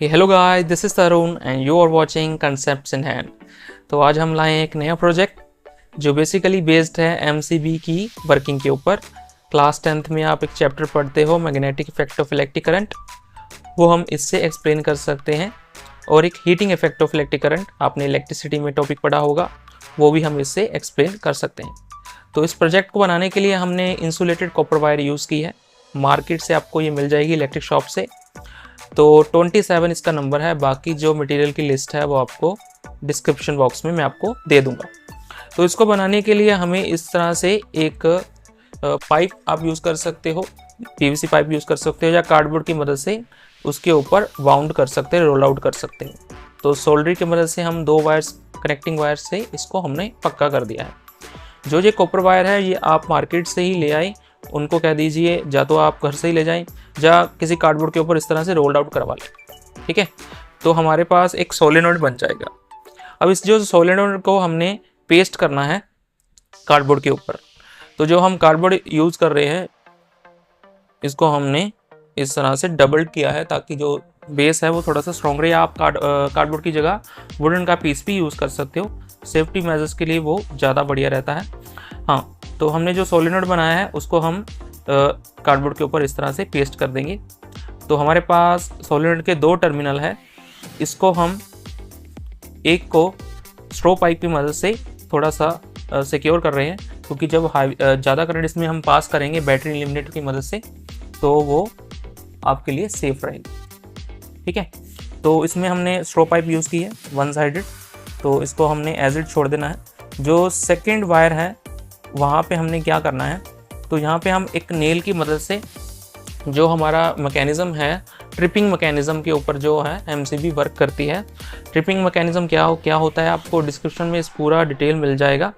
Hello guys, this is Tarun and you are watching concepts in hand. तो आज हम लाए हैं एक नया प्रोजेक्ट जो बेसिकली बेस्ड है एमसीबी की वर्किंग के ऊपर। क्लास 10th में आप एक चैप्टर पढ़ते हो magnetic effect of electric current, वो हम इससे एक्सप्लेन कर सकते हैं। और एक heating effect of electric current, आपने इलेक्ट्रिसिटी में टॉपिक पढ़ा होगा, वो भी हम इससे एक्सप्लेन कर सकते हैं। तो इस प्रोजेक्ट को बनाने के लिए हमने इंसुलेटेड कॉपर वायर यूज़ की है। मार्केट से आपको ये मिल जाएगी इलेक्ट्रिक शॉप से। तो 27 इसका नंबर है। बाकी जो मटेरियल की लिस्ट है वो आपको डिस्क्रिप्शन बॉक्स में मैं आपको दे दूंगा। तो इसको बनाने के लिए हमें इस तरह से एक पाइप आप यूज़ कर सकते हो, पीवीसी पाइप यूज़ कर सकते हो, या कार्डबोर्ड की मदद से उसके ऊपर वाउंड कर सकते हैं, रोल आउट कर सकते हैं। तो सोल्डर की मदद से हम 2 वायर्स, कनेक्टिंग वायर से इसको हमने पक्का कर दिया है। जो ये कॉपर वायर है ये आप मार्केट से ही ले आए, उनको कह दीजिए या तो आप घर से ही ले जाएं या किसी कार्डबोर्ड के ऊपर इस तरह से रोल्ड आउट करवा लें। ठीक है, तो हमारे पास एक सोलेनोइड बन जाएगा। अब इस जो सोलेनोइड को हमने पेस्ट करना है कार्डबोर्ड के ऊपर। तो जो हम कार्डबोर्ड यूज़ कर रहे हैं इसको हमने इस तरह से डबल किया है ताकि जो बेस है वो थोड़ा सा स्ट्रॉन्ग रहे। या आप कार्डबोर्ड की जगह वुडन का पीस भी यूज़ कर सकते हो, सेफ्टी मेजर्स के लिए वो ज़्यादा बढ़िया रहता है। हाँ, तो हमने जो सोलेनोइड बनाया है उसको हम कार्डबोर्ड के ऊपर इस तरह से पेस्ट कर देंगे। तो हमारे पास सोलेनोइड के 2 टर्मिनल है। इसको हम एक को स्ट्रो पाइप की मदद से थोड़ा सा सिक्योर कर रहे हैं, क्योंकि जब ज़्यादा करंट इसमें हम पास करेंगे बैटरी एलिमिनेटर की मदद से तो वो आपके लिए सेफ रहेगी। ठीक है, तो इसमें हमने स्ट्रो पाइप यूज़ की है 1 साइडेड। तो इसको हमने एज इट छोड़ देना है। जो सेकेंड वायर है वहाँ पे हमने क्या करना है, तो यहाँ पे हम एक नेल की मदद से जो हमारा मैकेनिज़्म है, ट्रिपिंग मैकेनिज़्म के ऊपर जो है एमसीबी वर्क करती है। ट्रिपिंग मैकेनिज़्म क्या होता है आपको डिस्क्रिप्शन में इस पूरा डिटेल मिल जाएगा।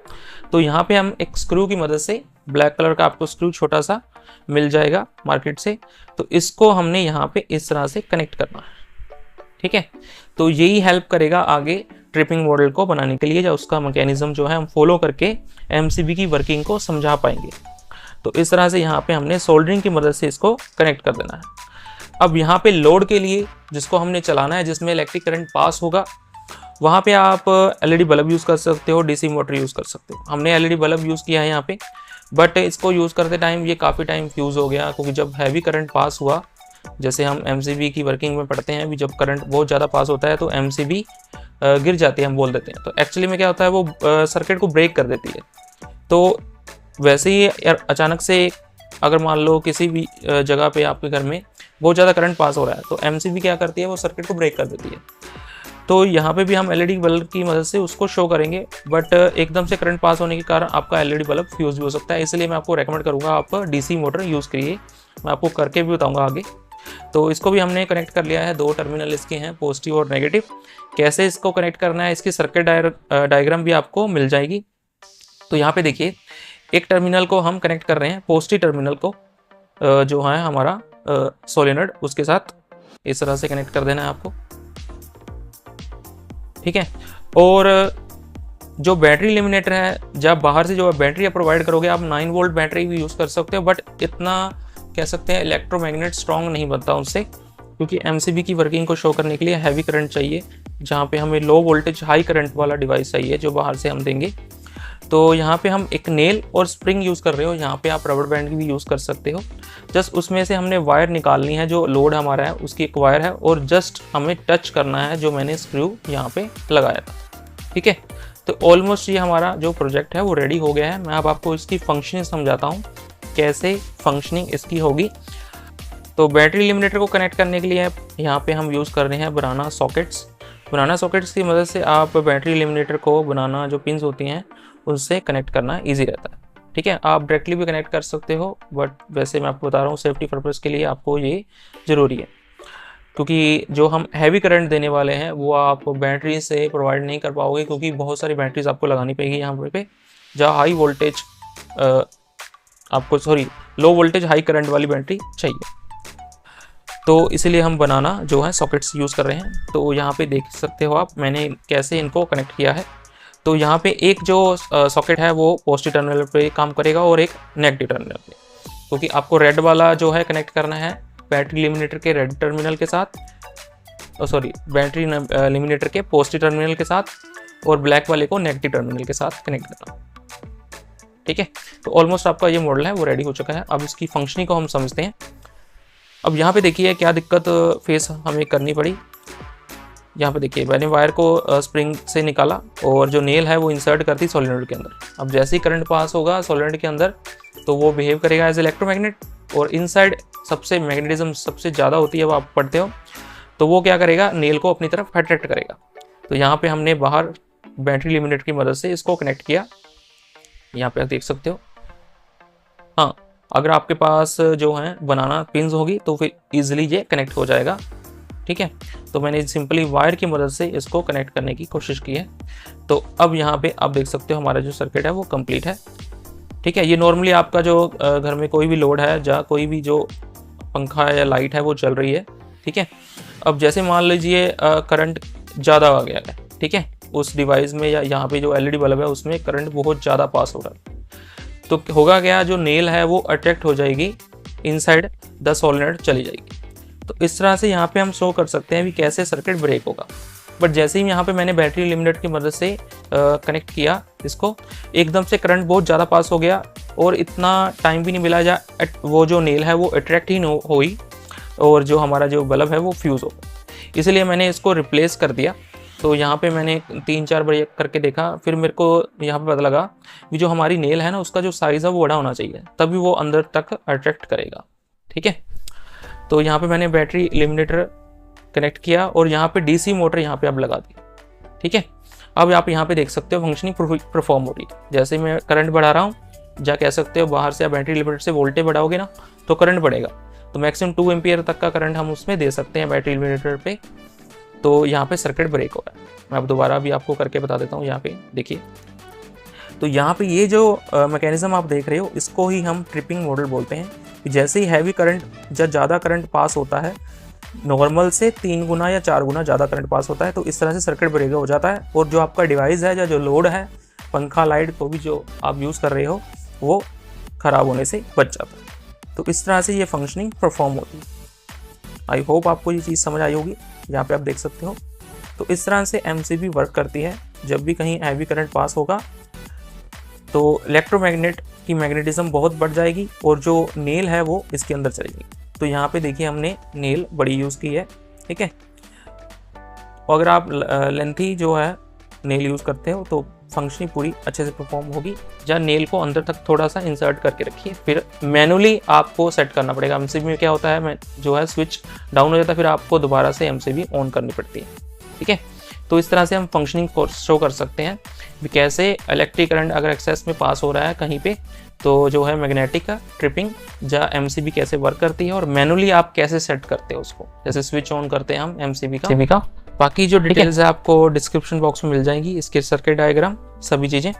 तो यहाँ पे हम एक स्क्रू की मदद से, ब्लैक कलर का आपको स्क्रू छोटा सा मिल जाएगा मार्केट से, तो इसको हमने यहाँ पे इस तरह से कनेक्ट करना है। ठीक है, तो यही हेल्प करेगा आगे ट्रिपिंग मॉडल को बनाने के लिए, या उसका मैकेनिज्म जो है हम फॉलो करके एमसीबी की वर्किंग को समझा पाएंगे। तो इस तरह से यहाँ पे हमने सोल्डरिंग की मदद से इसको कनेक्ट कर देना है। अब यहाँ पे लोड के लिए जिसको हमने चलाना है, जिसमें इलेक्ट्रिक करंट पास होगा, वहाँ पे आप एलईडी बल्ब यूज़ कर सकते हो, डीसी मोटर यूज़ कर सकते हो। हमने एलईडी बल्ब यूज़ किया है यहाँ पे, बट इसको यूज़ करते टाइम ये काफ़ी टाइम फ्यूज़ हो गया, क्योंकि जब हैवी करंट पास हुआ, जैसे हम एमसीबी की वर्किंग में पढ़ते हैं, अभी जब करंट बहुत ज़्यादा पास होता है तो एमसीबी गिर जाती है, हम बोल देते हैं। तो एक्चुअली में क्या होता है, वो सर्किट को ब्रेक कर देती है। तो वैसे ही अचानक से अगर मान लो किसी भी जगह पे आपके घर में बहुत ज़्यादा करंट पास हो रहा है, तो एमसीबी क्या करती है, वो सर्किट को ब्रेक कर देती है। तो यहाँ पे भी हम एलईडी बल्ब की मदद से उसको शो करेंगे, बट एकदम से करंट पास होने के कारण आपका एलईडी बल्ब फ्यूज़ भी हो सकता है। इसलिए मैं आपको रेकमेंड करूँगा आप डीसी मोटर यूज़ करिए, मैं आपको करके भी बताऊँगा आगे। तो इसको भी हमने कनेक्ट कर लिया है, 2 टर्मिनल इसके हैं, पॉजिटिव और नेगेटिव। कैसे इसको कनेक्ट करना है इसकी सर्किट डायग्राम भी आपको मिल जाएगी। तो यहाँ पे देखिए, एक टर्मिनल को हम कनेक्ट कर रहे हैं, पॉजिटिव टर्मिनल को जो है हमारा सोलेनोइड, उसके साथ इस तरह से कनेक्ट कर देना है आपको। ठीक है, और जो बैटरी एलिमिनेटर है, जब बाहर से जो बैटरी आप प्रोवाइड करोगे, आप 9 वोल्ट बैटरी भी यूज़ कर सकते हो, बट इतना कह सकते हैं इलेक्ट्रोमैग्नेट स्ट्रॉन्ग नहीं बनता उससे, क्योंकि एमसीबी की वर्किंग को शो करने के लिए हैवी करंट चाहिए, जहाँ पे हमें लो वोल्टेज हाई करंट वाला डिवाइस चाहिए जो बाहर से हम देंगे। तो यहाँ पे हम एक नेल और स्प्रिंग यूज़ कर रहे हो, यहाँ पे आप रबर बैंड भी यूज़ कर सकते हो। जस्ट उसमें से हमने वायर निकालनी है, जो लोड हमारा है उसकी एक वायर है, और जस्ट हमें टच करना है जो मैंने स्क्रू यहाँ पे लगाया था। ठीक है, तो ऑलमोस्ट ये हमारा जो प्रोजेक्ट है वो रेडी हो गया है। मैं अब आपको इसकी फंक्शनिंग समझाता हूँ, कैसे फंक्शनिंग इसकी होगी। तो बैटरी एलिमिनेटर को कनेक्ट करने के लिए यहाँ पे हम यूज़ कर रहे हैं बनाना सॉकेट्स। बनाना सॉकेट्स की मदद से आप बैटरी एलिमिनेटर को, बनाना जो पिंस होती हैं उससे कनेक्ट करना ईजी रहता है। ठीक है, आप डायरेक्टली भी कनेक्ट कर सकते हो, बट वैसे मैं आपको बता रहा हूँ सेफ्टी पर्पज़ के लिए आपको ये ज़रूरी है, क्योंकि जो हम हैवी करंट देने वाले हैं वो आप बैटरी से प्रोवाइड नहीं कर पाओगे, क्योंकि बहुत सारी बैटरीज आपको लगानी पड़ेगी यहाँ पे, जहाँ हाई वोल्टेज आपको लो वोल्टेज हाई करंट वाली बैटरी चाहिए। तो इसीलिए हम बनाना जो है सॉकेट्स यूज़ कर रहे हैं। तो यहाँ पे देख सकते हो आप मैंने कैसे इनको कनेक्ट किया है। तो यहाँ पे एक जो सॉकेट है वो पॉजिटिव टर्मिनल पे काम करेगा और एक नेगेटिव टर्मिनल पे, क्योंकि आपको रेड वाला जो है कनेक्ट करना है बैटरी एलिमिनेटर के रेड टर्मिनल के साथ, सॉरी बैटरी लिमिनेटर के पॉजिटिव टर्मिनल के साथ और ब्लैक वाले को नेगेटिव टर्मिनल के साथ कनेक्ट करना। ठीक है, तो ऑलमोस्ट आपका ये मॉडल है वो रेडी हो चुका है। अब इसकी फंक्शनिंग को हम समझते हैं। अब यहाँ पे देखिए क्या दिक्कत फेस हमें करनी पड़ी। यहाँ पे देखिए मैंने वायर को स्प्रिंग से निकाला और जो नेल है वो इंसर्ट करती सोलेनोइड के अंदर। अब जैसे ही करंट पास होगा सोलेनोइड के अंदर तो वो बिहेव करेगा एज इलेक्ट्रोमैग्नेट, और इनसाइड सबसे मैग्नेटिज्म सबसे ज़्यादा होती है, वो आप पढ़ते हो, तो वो क्या करेगा नेल को अपनी तरफ अट्रैक्ट करेगा। तो यहाँ पे हमने बाहर बैटरी लिमिनेटर की मदद से इसको कनेक्ट किया, यहाँ पे आप देख सकते हो। हाँ, अगर आपके पास जो है बनाना पिन्स होगी तो फिर इजीली ये कनेक्ट हो जाएगा। ठीक है, तो मैंने सिंपली वायर की मदद से इसको कनेक्ट करने की कोशिश की है। तो अब यहाँ पे आप देख सकते हो हमारा जो सर्किट है वो कंप्लीट है। ठीक है, ये नॉर्मली आपका जो घर में कोई भी लोड है या कोई भी जो पंखा या लाइट है वो चल रही है। ठीक है, अब जैसे मान लीजिए करंट ज़्यादा आ गया है, ठीक है, उस डिवाइस में या यहाँ पे जो एलईडी बल्ब है उसमें करंट बहुत ज़्यादा पास हो रहा है, तो होगा क्या, जो नेल है वो अट्रैक्ट हो जाएगी इनसाइड द सोलेनोइड चली जाएगी। तो इस तरह से यहाँ पे हम शो कर सकते हैं कि कैसे सर्किट ब्रेक होगा। बट जैसे ही यहाँ पे मैंने बैटरी लिमिनेटर की मदद से कनेक्ट किया इसको, एकदम से करंट बहुत ज़्यादा पास हो गया और इतना टाइम भी नहीं मिला जा वो जो नेल है वो अट्रैक्ट ही हुई और जो हमारा जो बल्ब है वो फ्यूज़ हो गया। इसलिए मैंने इसको रिप्लेस कर दिया। तो यहाँ पे मैंने 3-4 बार करके देखा, फिर मेरे को यहाँ पे पता लगा कि जो हमारी नेल है ना उसका जो साइज़ है वो बड़ा होना चाहिए, तभी वो अंदर तक अट्रैक्ट करेगा। ठीक है, तो यहाँ पे मैंने बैटरी लिमिनेटर कनेक्ट किया और यहाँ पे डीसी मोटर यहाँ पे अब लगा दी। ठीक है, अब आप यहाँ पे देख सकते हो फंक्शनिंग परफॉर्म हो रही है। जैसे मैं करंट बढ़ा रहा हूँ, या कह सकते हो बाहर से आप बैटरी लिमिनेटर से वोल्टेज बढ़ाओगे ना तो करंट बढ़ेगा। तो मैक्सिमम 2 एम्पियर तक का करंट हम उसमें दे सकते हैं बैटरी लिमिनेटर पे। तो यहाँ पे सर्किट ब्रेक हो रहा है। मैं अब दोबारा भी आपको करके बता देता हूँ। यहाँ पे देखिए, तो यहाँ पे ये जो मैकेनिज्म आप देख रहे हो इसको ही हम ट्रिपिंग मॉडल बोलते हैं। जैसे ही हैवी करंट या ज़्यादा करंट पास होता है, नॉर्मल से 3 गुना या 4 गुना ज़्यादा करंट पास होता है, तो इस तरह से सर्किट ब्रेक हो जाता है और जो आपका डिवाइस है या जो लोड है, पंखा लाइट को भी जो आप यूज़ कर रहे हो वो ख़राब होने से बच जाता है। तो इस तरह से ये फंक्शनिंग परफॉर्म होती है। आई होप आपको ये चीज़ समझ आई होगी। यहाँ पे आप देख सकते हो। तो इस तरह से एमसीबी वर्क करती है। जब भी कहीं हैवी करंट पास होगा तो इलेक्ट्रोमैग्नेट की मैग्नेटिज्म बहुत बढ़ जाएगी और जो नेल है वो इसके अंदर चली जाएगी। तो यहाँ पे देखिए हमने नेल बड़ी यूज़ की है। ठीक है, और अगर आप लेंथी जो है नेल यूज़ करते हो तो फंक्शनिंग पूरी अच्छे से परफॉर्म होगी। या नेल को अंदर तक थोड़ा सा इंसर्ट करके रखिए, फिर मैनुअली आपको सेट करना पड़ेगा। एमसीबी में क्या होता है, मैं जो है स्विच डाउन हो जाता है, फिर आपको दोबारा से एमसीबी ऑन करनी पड़ती है। ठीक है, तो इस तरह से हम फंक्शनिंग को शो कर सकते हैं कि कैसे इलेक्ट्रिक करंट अगर एक्सेस में पास हो रहा है कहीं पे तो जो है मैग्नेटिक का ट्रिपिंग या एमसीबी कैसे वर्क करती है और मैनुअली आप कैसे सेट करते हो उसको, जैसे स्विच ऑन करते हैं हम एमसीबी का। बाकी जो डिटेल्स है आपको डिस्क्रिप्शन बॉक्स में मिल जाएंगी, इसके सर्किट डायग्राम सभी चीज़ें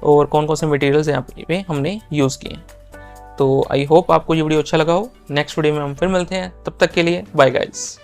और कौन कौन से मटेरियल्स यहाँ पे हमने यूज़ किए हैं। तो आई होप आपको ये वीडियो अच्छा लगा हो। नेक्स्ट वीडियो में हम फिर मिलते हैं, तब तक के लिए बाय गाइस।